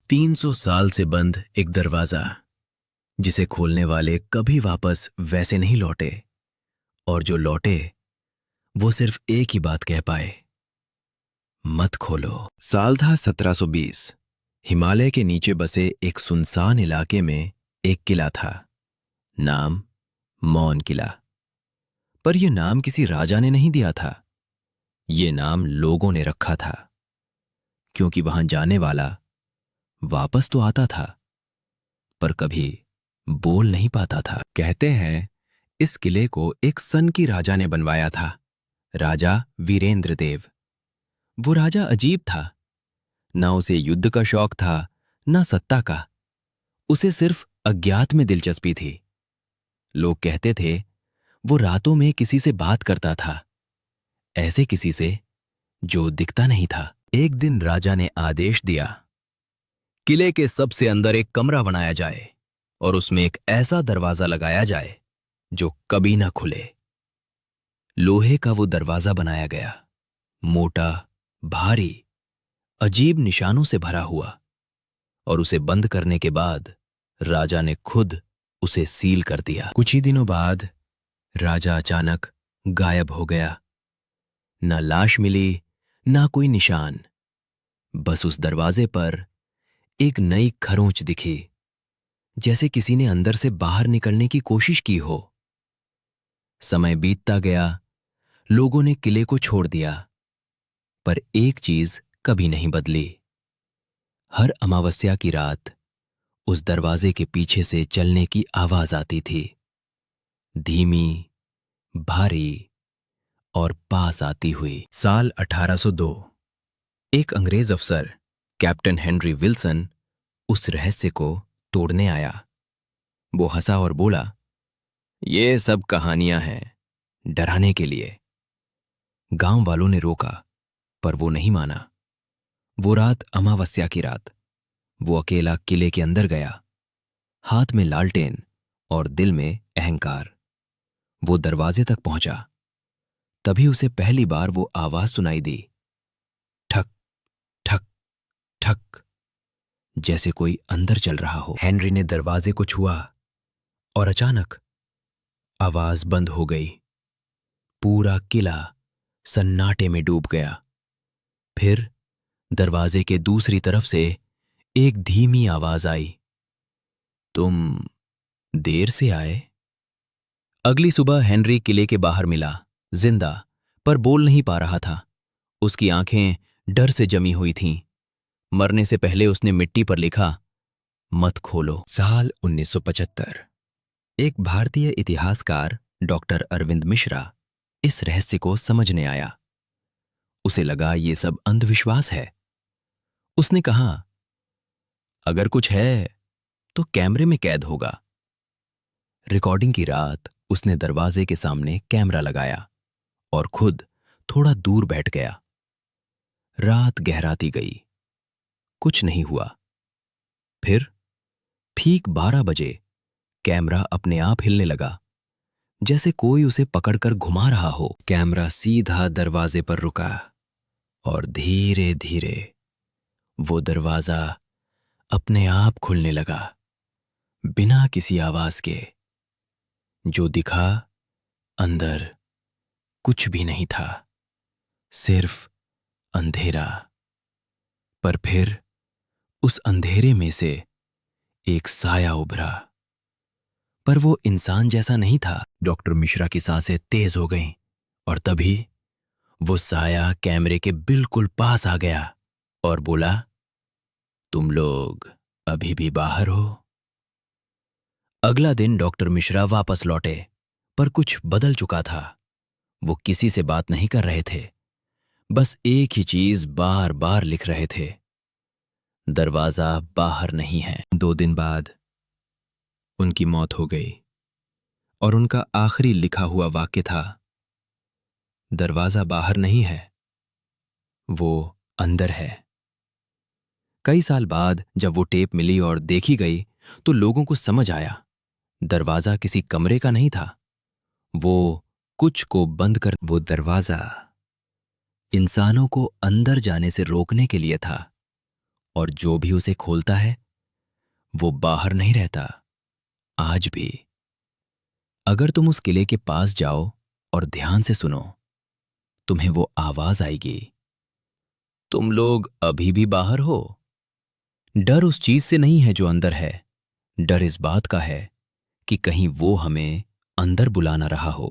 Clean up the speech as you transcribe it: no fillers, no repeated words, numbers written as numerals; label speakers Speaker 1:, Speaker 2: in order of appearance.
Speaker 1: 300 साल से बंद एक दरवाजा, जिसे खोलने वाले कभी वापस वैसे नहीं लौटे, और जो लौटे वो सिर्फ एक ही बात कह पाए, मत खोलो। साल था 1720। हिमालय के नीचे बसे एक सुनसान इलाके में एक किला था, नाम मौन किला। पर यह नाम किसी राजा ने नहीं दिया था, ये नाम लोगों ने रखा था, क्योंकि वहां जाने वाला वापस तो आता था, पर कभी बोल नहीं पाता था। कहते हैं इस किले को एक सन की राजा ने बनवाया था, राजा वीरेंद्र देव। वो राजा अजीब था, ना उसे युद्ध का शौक था, ना सत्ता का। उसे सिर्फ अज्ञात में दिलचस्पी थी। लोग कहते थे वो रातों में किसी से बात करता था, ऐसे किसी से जो दिखता नहीं था। एक दिन राजा ने आदेश दिया, किले के सबसे अंदर एक कमरा बनाया जाए और उसमें एक ऐसा दरवाजा लगाया जाए जो कभी ना खुले। लोहे का वो दरवाजा बनाया गया, मोटा, भारी, अजीब निशानों से भरा हुआ, और उसे बंद करने के बाद राजा ने खुद उसे सील कर दिया। कुछ ही दिनों बाद राजा अचानक गायब हो गया। ना लाश मिली, ना कोई निशान। बस उस दरवाजे पर एक नई खरोंच दिखी, जैसे किसी ने अंदर से बाहर निकलने की कोशिश की हो। समय बीतता गया, लोगों ने किले को छोड़ दिया, पर एक चीज कभी नहीं बदली। हर अमावस्या की रात उस दरवाजे के पीछे से चलने की आवाज आती थी, धीमी, भारी और पास आती हुई। साल 1802। एक अंग्रेज अफसर कैप्टन हेनरी विल्सन उस रहस्य को तोड़ने आया। वो हंसा और बोला, ये सब कहानियां हैं, डराने के लिए। गांव वालों ने रोका, पर वो नहीं माना। वो रात अमावस्या की रात वो अकेला किले के अंदर गया, हाथ में लालटेन और दिल में अहंकार। वो दरवाजे तक पहुंचा, तभी उसे पहली बार वो आवाज सुनाई दी, ठक ठक ठक, जैसे कोई अंदर चल रहा हो। हेनरी ने दरवाजे को छुआ और अचानक आवाज बंद हो गई। पूरा किला सन्नाटे में डूब गया। फिर दरवाजे के दूसरी तरफ से एक धीमी आवाज आई, तुम देर से आए। अगली सुबह हेनरी किले के बाहर मिला, जिंदा, पर बोल नहीं पा रहा था। उसकी आंखें डर से जमी हुई थीं। मरने से पहले उसने मिट्टी पर लिखा, मत खोलो। साल 1975। एक भारतीय इतिहासकार डॉक्टर अरविंद मिश्रा इस रहस्य को समझने आया। उसे लगा ये सब अंधविश्वास है। उसने कहा, अगर कुछ है तो कैमरे में कैद होगा। रिकॉर्डिंग की रात उसने दरवाजे के सामने कैमरा लगाया और खुद थोड़ा दूर बैठ गया। रात गहराती गई, कुछ नहीं हुआ। फिर ठीक 12 बजे कैमरा अपने आप हिलने लगा, जैसे कोई उसे पकड़कर घुमा रहा हो। कैमरा सीधा दरवाजे पर रुका और धीरे धीरे वो दरवाजा अपने आप खुलने लगा, बिना किसी आवाज के। जो दिखा, अंदर कुछ भी नहीं था, सिर्फ अंधेरा। पर फिर उस अंधेरे में से एक साया उभरा, पर वो इंसान जैसा नहीं था। डॉक्टर मिश्रा की सांसें तेज हो गईं और तभी वो साया कैमरे के बिल्कुल पास आ गया और बोला, तुम लोग अभी भी बाहर हो। अगला दिन डॉक्टर मिश्रा वापस लौटे, पर कुछ बदल चुका था। वो किसी से बात नहीं कर रहे थे, बस एक ही चीज बार बार लिख रहे थे, दरवाजा बाहर नहीं है। 2 दिन बाद उनकी मौत हो गई और उनका आखिरी लिखा हुआ वाक्य था, दरवाजा बाहर नहीं है, वो अंदर है। कई साल बाद जब वो टेप मिली और देखी गई तो लोगों को समझ आया, दरवाजा किसी कमरे का नहीं था, वो कुछ को बंद कर। वो दरवाजा इंसानों को अंदर जाने से रोकने के लिए था और जो भी उसे खोलता है वो बाहर नहीं रहता, आज भी। अगर तुम उस किले के पास जाओ और ध्यान से सुनो, तुम्हें वो आवाज आएगी, तुम लोग अभी भी बाहर हो। डर उस चीज से नहीं है जो अंदर है, डर इस बात का है कि कहीं वो हमें अंदर बुला ना रहा हो।